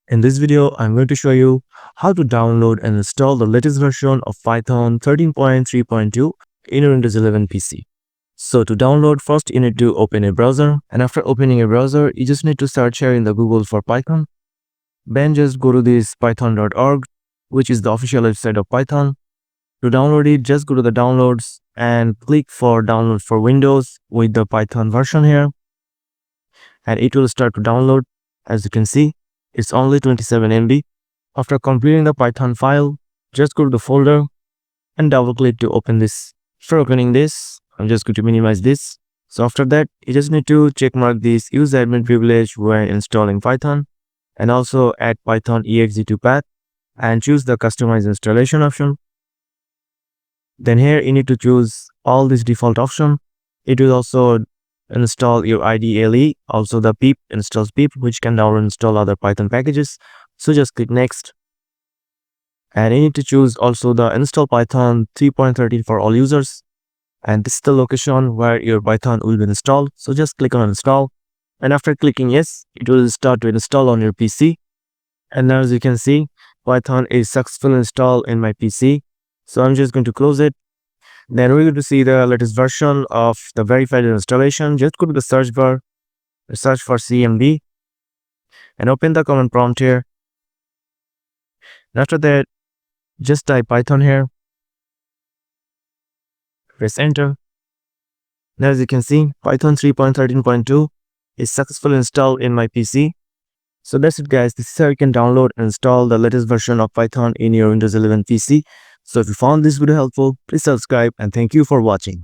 In this video, I'm going to show you how to download and install the latest version of Python 13.3.2 in your Windows 11 PC. So to download, first you need to open a browser, and after opening a browser, you just need to search here in the Google for Python. Then just go to this python.org, which is the official website of Python. To download it, just go to the downloads and click for download for Windows with the Python version here, and it will start to download. As you can see, it's only 27 MB. After completing the Python file, just go to the folder and double click to open this. For opening this, I'm just going to minimize this. So after that, you just need to check mark this use admin privilege when installing Python, and also add Python exe to path and choose the customize installation option. Then here you need to choose all this default option. It will also install your IDLE, also the pip installs pip, which can download and install other Python packages. So just click next, and you need to choose also the install Python 3.13 for all users, and this is the location where your Python will be installed. So just click on install, and after clicking yes, it will start to install on your PC. And now as you can see, Python is successfully installed in my PC. So I'm just going to close it. Then we're going to see the latest version of the verified installation. Just go to the search bar, search for CMD, and open the command prompt here. And after that, just type Python here, press enter. Now as you can see, Python 3.13.2 is successfully installed in my PC. So that's it guys, this is how you can download and install the latest version of Python in your Windows 11 PC. So if you found this video helpful, please subscribe, and thank you for watching.